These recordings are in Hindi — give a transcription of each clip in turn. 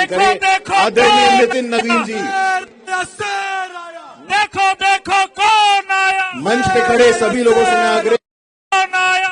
करें आदरणीय नितिन नवीन जी। देखो देखो कौन आया, मंच पे खड़े सभी लोगों से मैं आग्रह, कौन आया,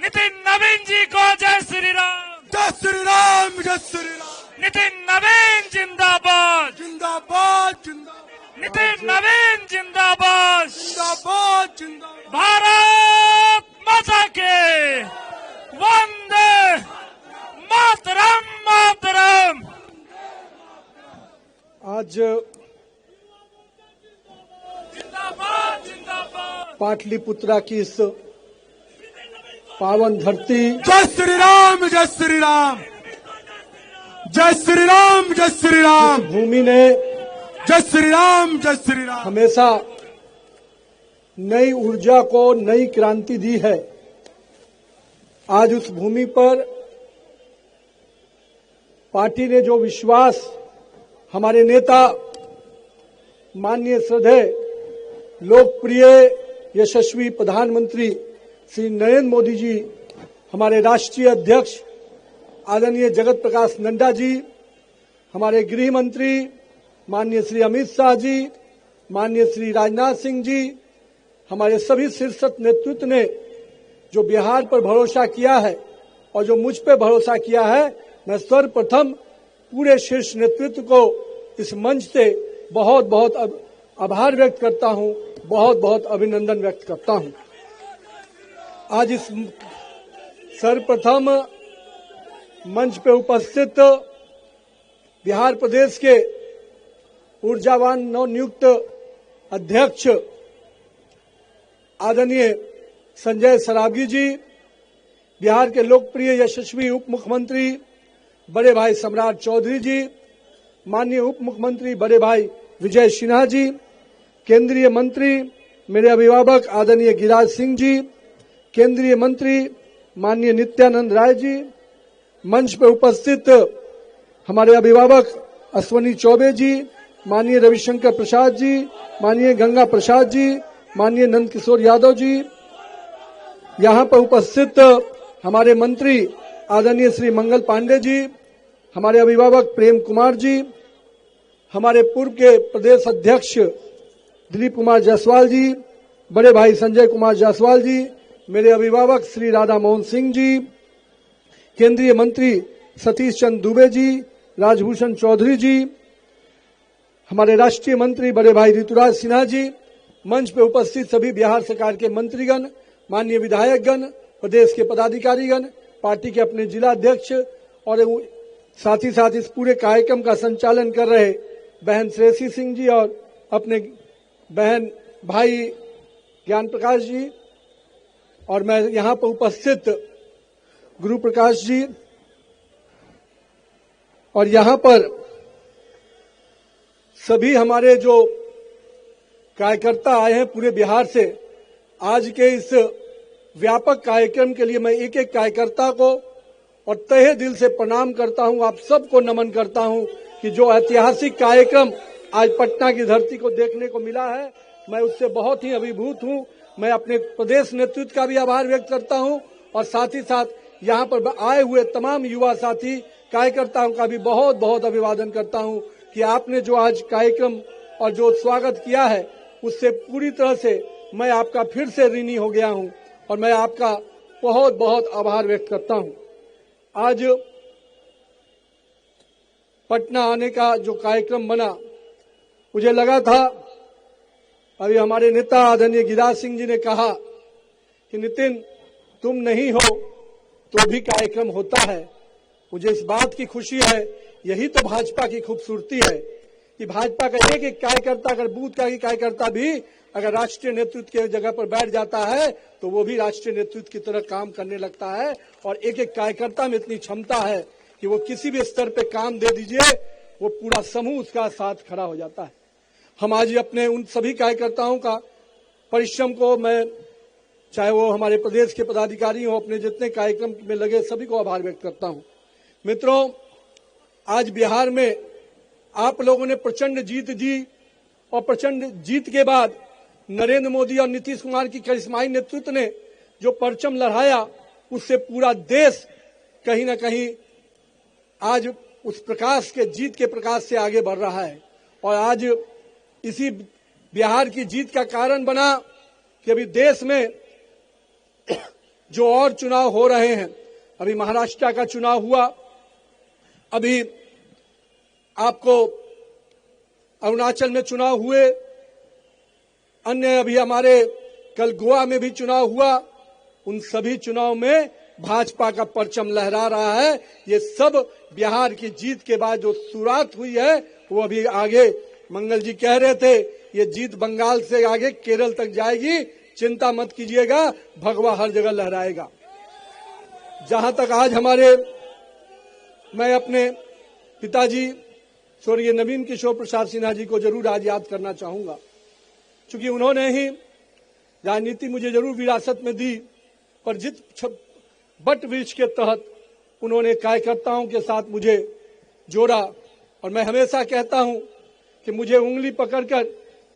नितिन नवीन जी को जय श्री राम, जय श्री राम, जय श्री राम। नितिन नवीन जिंदाबाद, जिंदाबाद जिंदाबाद, नितिन नवीन जिंदाबाद, जिंदाबाद जिंदाबाद। भारत माता के वंदे मातरम मातरम। आज जिंदाबाद जिंदाबाद, पाटलिपुत्रा की इस पावन धरती, जय श्री राम, जय श्री राम, जय श्री राम, जय श्री राम। भूमि ने जय श्री राम, जय श्री राम हमेशा नई ऊर्जा को नई क्रांति दी है। आज उस भूमि पर पार्टी ने जो विश्वास हमारे नेता माननीय श्रद्धेय लोकप्रिय यशस्वी प्रधानमंत्री श्री नरेंद्र मोदी जी, हमारे राष्ट्रीय अध्यक्ष आदरणीय जगत प्रकाश नड्डा जी, हमारे गृह मंत्री माननीय श्री अमित शाह जी, माननीय श्री राजनाथ सिंह जी, हमारे सभी शीर्ष नेतृत्व ने जो बिहार पर भरोसा किया है और जो मुझ पर भरोसा किया है, मैं सर्वप्रथम पूरे शीर्ष नेतृत्व को इस मंच से बहुत बहुत आभार व्यक्त करता हूं, बहुत बहुत अभिनंदन व्यक्त करता हूं। आज इस सर्वप्रथम मंच पे उपस्थित बिहार प्रदेश के ऊर्जावान नवनियुक्त अध्यक्ष आदरणीय संजय सरावगी जी, बिहार के लोकप्रिय यशस्वी उप मुख्यमंत्री बड़े भाई सम्राट चौधरी जी, माननीय उप मुख्यमंत्री बड़े भाई विजय सिन्हा जी, केंद्रीय मंत्री मेरे अभिभावक आदरणीय गिरिराज सिंह जी, केंद्रीय मंत्री माननीय नित्यानंद राय जी, मंच पर उपस्थित हमारे अभिभावक अश्वनी चौबे जी, माननीय रविशंकर प्रसाद जी, माननीय गंगा प्रसाद जी, माननीय नंद किशोर यादव जी, यहाँ पर उपस्थित हमारे मंत्री आदरणीय श्री मंगल पांडे जी, हमारे अभिभावक प्रेम कुमार जी, हमारे पूर्व के प्रदेश अध्यक्ष दिलीप कुमार जायसवाल जी, बड़े भाई संजय कुमार जायसवाल जी, मेरे अभिभावक श्री राधा मोहन सिंह जी, केंद्रीय मंत्री सतीश चंद्र दुबे जी, राजभूषण चौधरी जी, हमारे राष्ट्रीय मंत्री बड़े भाई ऋतुराज सिन्हा जी, मंच पर उपस्थित सभी बिहार सरकार के मंत्रीगण, माननीय विधायकगण, प्रदेश के पदाधिकारीगण, पार्टी के अपने जिला अध्यक्ष और साथ ही साथ इस पूरे कार्यक्रम का संचालन कर रहे बहन श्रेयसी सिंह जी और अपने बहन भाई ज्ञान प्रकाश जी, और मैं यहाँ पर उपस्थित गुरु प्रकाश जी, और यहाँ पर सभी हमारे जो कार्यकर्ता आए हैं पूरे बिहार से, आज के इस व्यापक कार्यक्रम के लिए मैं एक एक कार्यकर्ता को और तहे दिल से प्रणाम करता हूं। आप सबको नमन करता हूं कि जो ऐतिहासिक कार्यक्रम आज पटना की धरती को देखने को मिला है, मैं उससे बहुत ही अभिभूत हूं। मैं अपने प्रदेश नेतृत्व का भी आभार व्यक्त करता हूं और साथ ही साथ यहाँ पर आए हुए तमाम युवा साथी कार्यकर्ताओं का भी बहुत बहुत अभिवादन करता हूं कि आपने जो आज कार्यक्रम और जो स्वागत किया है, उससे पूरी तरह से मैं आपका फिर से ऋणी हो गया हूं और मैं आपका बहुत बहुत आभार व्यक्त करता हूं। आज पटना आने का जो कार्यक्रम बना, मुझे लगा था, अभी हमारे नेता आदरणीय गिरिराज सिंह जी ने कहा कि नितिन तुम नहीं हो तो भी कार्यक्रम होता है। मुझे इस बात की खुशी है, यही तो भाजपा की खूबसूरती है कि भाजपा का एक एक कार्यकर्ता, अगर बूथ का ही कार्यकर्ता भी अगर राष्ट्रीय नेतृत्व की जगह पर बैठ जाता है तो वो भी राष्ट्रीय नेतृत्व की तरह काम करने लगता है। और एक एक कार्यकर्ता में इतनी क्षमता है कि वो किसी भी स्तर पे काम दे दीजिए, वो पूरा समूह उसका साथ खड़ा हो जाता है। हम आज अपने उन सभी कार्यकर्ताओं का परिश्रम को, मैं चाहे वो हमारे प्रदेश के पदाधिकारी हो, अपने जितने कार्यक्रम में लगे सभी को आभार व्यक्त करता हूं। मित्रों, आज बिहार में आप लोगों ने प्रचंड जीत दी और प्रचंड जीत के बाद नरेंद्र मोदी और नीतीश कुमार की करिश्माई नेतृत्व ने जो परचम लहराया, उससे पूरा देश कहीं न कहीं आज उस प्रकाश के जीत के प्रकाश से आगे बढ़ रहा है। और आज इसी बिहार की जीत का कारण बना कि अभी देश में जो और चुनाव हो रहे हैं, अभी महाराष्ट्र का चुनाव हुआ, अभी आपको अरुणाचल में चुनाव हुए, अन्य अभी हमारे कल गोवा में भी चुनाव हुआ। उन सभी चुनाव में भाजपा का परचम लहरा रहा है। ये सब बिहार की जीत के बाद जो शुरुआत हुई है वो अभी आगे, मंगल जी कह रहे थे ये जीत बंगाल से आगे केरल तक जाएगी, चिंता मत कीजिएगा, भगवा हर जगह लहराएगा। जहां तक आज मैं अपने पिताजी स्वर्गीय नवीन किशोर प्रसाद सिन्हा जी को जरूर आज याद करना चाहूंगा, क्योंकि उन्होंने ही राजनीति मुझे जरूर विरासत में दी, पर जिस बट वृक्ष के तहत उन्होंने कार्यकर्ताओं के साथ मुझे जोड़ा। और मैं हमेशा कहता हूं कि मुझे उंगली पकड़कर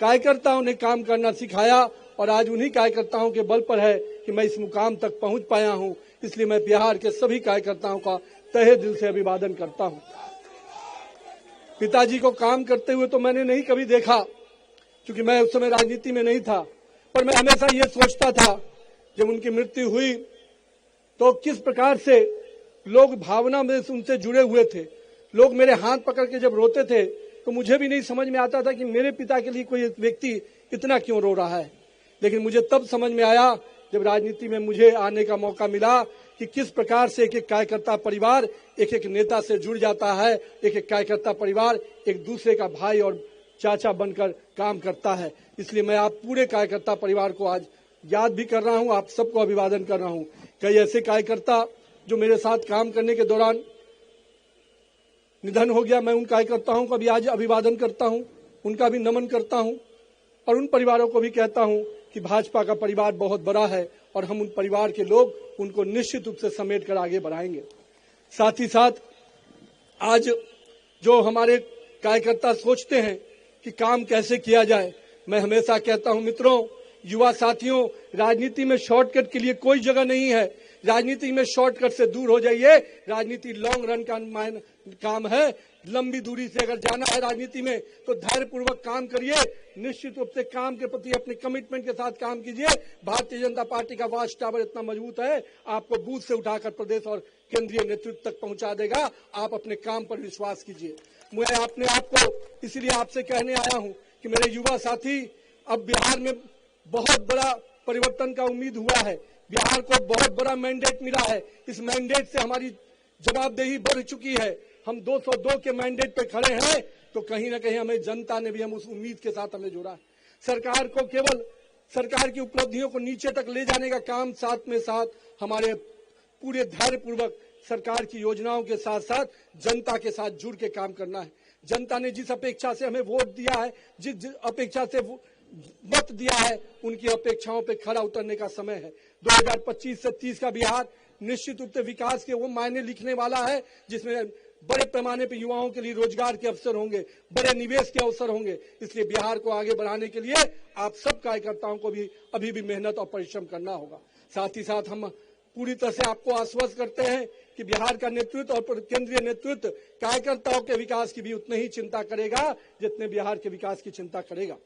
कार्यकर्ताओं ने काम करना सिखाया, और आज उन्हीं कार्यकर्ताओं के बल पर है कि मैं इस मुकाम तक पहुंच पाया हूं। इसलिए मैं बिहार के सभी कार्यकर्ताओं का तहे दिल से अभिवादन करता हूं। पिताजी को काम करते हुए तो मैंने नहीं कभी देखा, क्योंकि मैं उस समय राजनीति में नहीं था, पर मैं हमेशा ये सोचता था जब उनकी मृत्यु हुई तो किस प्रकार से लोग भावना में उनसे जुड़े हुए थे। लोग मेरे हाथ पकड़ के जब रोते थे तो मुझे भी नहीं समझ में आता था कि मेरे पिता के लिए कोई व्यक्ति इतना क्यों रो रहा है। लेकिन मुझे तब समझ में आया जब राजनीति में मुझे आने का मौका मिला कि किस प्रकार से एक एक कार्यकर्ता परिवार एक एक नेता से जुड़ जाता है, एक एक कार्यकर्ता परिवार एक दूसरे का भाई और चाचा बनकर काम करता है। इसलिए मैं आप पूरे कार्यकर्ता परिवार को आज याद भी कर रहा हूं, आप सबको अभिवादन कर रहा हूं। कई ऐसे कार्यकर्ता जो मेरे साथ काम करने के दौरान निधन हो गया, मैं उन कार्यकर्ताओं का भी आज अभिवादन करता हूं, उनका भी नमन करता हूं, और उन परिवारों को भी कहता हूं कि भाजपा का परिवार बहुत बड़ा है और हम उन परिवार के लोग उनको निश्चित रूप से समेट कर आगे बढ़ाएंगे। साथ ही साथ आज जो हमारे कार्यकर्ता सोचते हैं कि काम कैसे किया जाए, मैं हमेशा कहता हूं मित्रों, युवा साथियों, राजनीति में शॉर्टकट के लिए कोई जगह नहीं है। राजनीति में शॉर्टकट से दूर हो जाइए। राजनीति लॉन्ग रन का काम है। लंबी दूरी से अगर जाना है राजनीति में तो धैर्यपूर्वक काम करिए, निश्चित रूप से काम के प्रति अपने कमिटमेंट के साथ काम कीजिए। भारतीय जनता पार्टी का वॉच टावर इतना मजबूत है, आपको बूथ से उठाकर प्रदेश और केंद्रीय नेतृत्व तक पहुंचा देगा। आप अपने काम पर विश्वास कीजिए। मैं अपने आप को इसलिए आपसे कहने आया हूं कि मेरे युवा साथी, अब बिहार में बहुत बड़ा परिवर्तन का उम्मीद हुआ है। बिहार को बहुत बड़ा मैंडेट मिला है। इस मैंडेट से हमारी जवाबदेही बढ़ चुकी है। हम 202 के मैंडेट पे खड़े हैं, तो कहीं ना कहीं हमें जनता ने भी हम उस उम्मीद के साथ हमें जोड़ा है। सरकार को केवल सरकार की उपलब्धियों को नीचे तक ले जाने का काम साथ में साथ हमारे पूरे धैर्यपूर्वक सरकार की योजनाओं के साथ साथ जनता के साथ जुड़ के काम करना है। जनता ने जिस अपेक्षा से हमें वोट दिया है, जिस अपेक्षा से मत दिया है, उनकी अपेक्षाओं पे खरा उतरने का समय है। 2025 से 30 का बिहार निश्चित रूप से विकास के वो मायने लिखने वाला है जिसमें बड़े पैमाने पर युवाओं के लिए रोजगार के अवसर होंगे, बड़े निवेश के अवसर होंगे। इसलिए बिहार को आगे बढ़ाने के लिए आप सब कार्यकर्ताओं को भी अभी भी मेहनत और परिश्रम करना होगा। साथ ही साथ हम पूरी तरह से आपको आश्वस्त करते हैं कि बिहार का नेतृत्व और केंद्रीय नेतृत्व कार्यकर्ताओं के विकास की भी उतनी ही चिंता करेगा जितने बिहार के विकास की चिंता करेगा।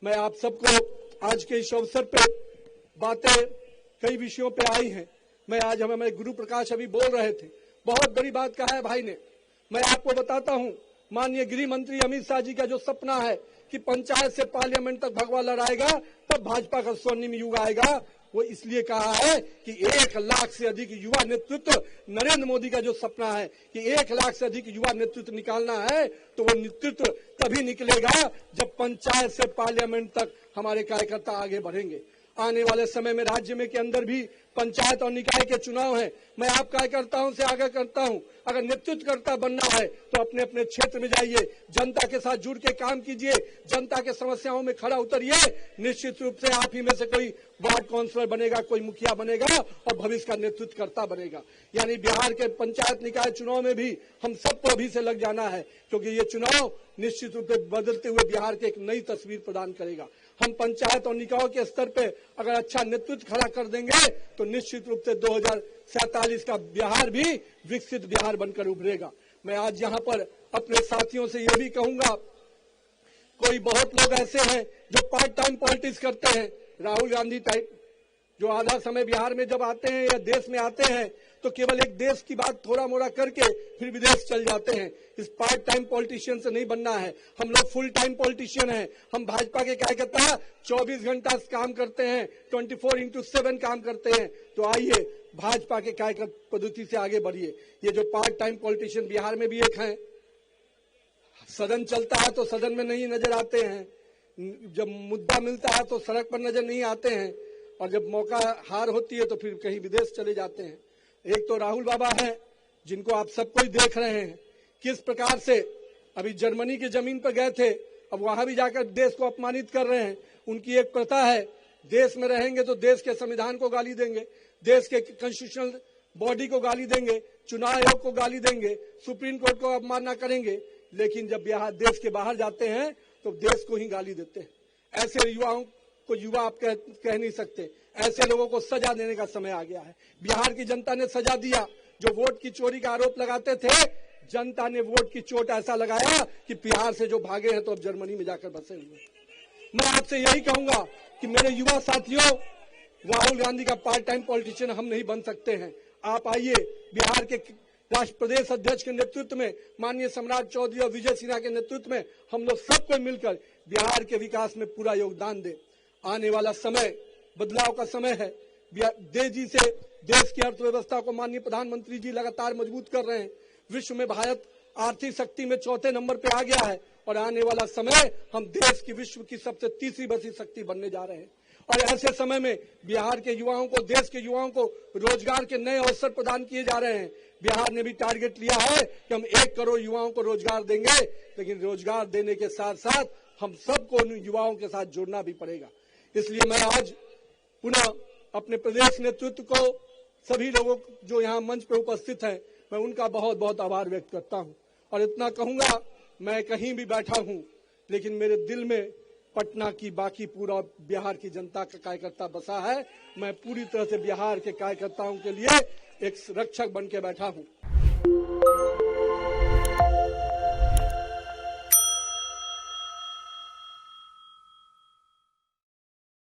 मैं आप सबको आज के इस अवसर पे बातें कई विषयों पे आई हैं। मैं आज हमें गुरु प्रकाश अभी बोल रहे थे, बहुत बड़ी बात कहा है भाई ने। मैं आपको बताता हूं, माननीय गृह मंत्री अमित शाह जी का जो सपना है कि पंचायत से पार्लियामेंट तक भगवा लड़ाएगा, तब भाजपा का स्वर्णिम युग आएगा, वो इसलिए कहा है कि 1 लाख से अधिक युवा नेतृत्व, नरेंद्र मोदी का जो सपना है कि 1 लाख से अधिक युवा नेतृत्व निकालना है, तो वो नेतृत्व तभी निकलेगा जब पंचायत से पार्लियामेंट तक हमारे कार्यकर्ता आगे बढ़ेंगे। आने वाले समय में राज्य में के अंदर भी पंचायत और निकाय के चुनाव हैं। मैं आप कार्यकर्ताओं से आग्रह करता हूं, अगर नेतृत्वकर्ता बनना है तो अपने अपने क्षेत्र में जाइए, जनता के साथ जुड़ के काम कीजिए, जनता के समस्याओं में खड़ा उतरिए। निश्चित रूप से आप ही में से कोई वार्ड काउंसलर बनेगा, कोई मुखिया बनेगा और भविष्य का नेतृत्वकर्ता बनेगा। यानी बिहार के पंचायत निकाय चुनाव में भी हम सबको अभी से लग जाना है, क्योंकि ये चुनाव निश्चित रूप से बदलते हुए बिहार के एक नई तस्वीर प्रदान करेगा। हम पंचायत और निकायों के स्तर पे अगर अच्छा नेतृत्व खड़ा कर देंगे तो निश्चित रूप से 2047 का बिहार भी विकसित बिहार बनकर उभरेगा। मैं आज यहाँ पर अपने साथियों से ये भी कहूंगा, कोई बहुत लोग ऐसे हैं जो पार्ट टाइम पॉलिटिक्स करते हैं, राहुल गांधी टाइप, जो आधा समय बिहार में जब आते हैं या देश में आते हैं तो केवल एक देश की बात थोड़ा मोड़ा करके फिर विदेश चल जाते हैं। इस पार्ट टाइम पॉलिटिशियन से नहीं बनना है, हम लोग फुल टाइम पॉलिटिशियन हैं। हम भाजपा के कार्यकर्ता 24 घंटा काम करते हैं, 24/7 काम करते हैं। तो आइए भाजपा के कार्यकर्ता पद्धति से आगे बढ़िए। ये जो पार्ट टाइम पॉलिटिशियन बिहार में भी एक हैं, सदन चलता है तो सदन में नहीं नजर आते हैं, जब मुद्दा मिलता है तो सड़क पर नजर नहीं आते हैं, और जब मौका हार होती है तो फिर कहीं विदेश चले जाते हैं। एक तो राहुल बाबा हैं, जिनको आप सब कोई देख रहे हैं किस प्रकार से अभी जर्मनी की जमीन पर गए थे, अब वहां भी जाकर देश को अपमानित कर रहे हैं। उनकी एक प्रथा है, देश में रहेंगे तो देश के संविधान को गाली देंगे, देश के कॉन्स्टिट्यूशनल बॉडी को गाली देंगे, चुनाव आयोग को गाली देंगे, सुप्रीम कोर्ट को अवमानना करेंगे, लेकिन जब बिहार देश के बाहर जाते हैं तो देश को ही गाली देते हैं। ऐसे युवाओं को युवा आप कह नहीं सकते, ऐसे लोगों को सजा देने का समय आ गया है। बिहार की जनता ने सजा दिया। जो वोट की चोरी का आरोप लगाते थे, जनता ने वोट की चोट ऐसा लगाया कि बिहार से जो भागे हैं तो अब जर्मनी में जाकर बसे हुए। मैं आपसे यही कहूंगा कि मेरे युवा साथियों, राहुल गांधी का पार्ट टाइम पॉलिटिशियन हम नहीं बन सकते हैं। आप आइए, बिहार के राष्ट्र प्रदेश अध्यक्ष के नेतृत्व में, माननीय सम्राट चौधरी और विजय सिन्हा के नेतृत्व में हम लोग सबको मिलकर बिहार के विकास में पूरा योगदान दें। आने वाला समय बदलाव का समय है। तेजी से देश की अर्थव्यवस्था को माननीय प्रधानमंत्री जी लगातार मजबूत कर रहे हैं। विश्व में भारत आर्थिक शक्ति में 4थे नंबर पे आ गया है, और आने वाला समय हम देश की विश्व की सबसे तीसरी बड़ी शक्ति बनने जा रहे हैं। और ऐसे समय में बिहार के युवाओं को, देश के युवाओं को रोजगार के नए अवसर प्रदान किए जा रहे हैं। बिहार ने भी टारगेट लिया है कि हम 1 करोड़ युवाओं को रोजगार देंगे, लेकिन रोजगार देने के साथ साथ हम सबको उन युवाओं के साथ जुड़ना भी पड़ेगा। इसलिए मैं आज पुनः अपने प्रदेश नेतृत्व को, सभी लोगों जो यहाँ मंच पे उपस्थित हैं, मैं उनका बहुत बहुत आभार व्यक्त करता हूँ। और इतना कहूंगा, मैं कहीं भी बैठा हूँ, लेकिन मेरे दिल में पटना की बाकी पूरा बिहार की जनता का कार्यकर्ता बसा है। मैं पूरी तरह से बिहार के कार्यकर्ताओं के लिए एक रक्षक बन के बैठा हूँ।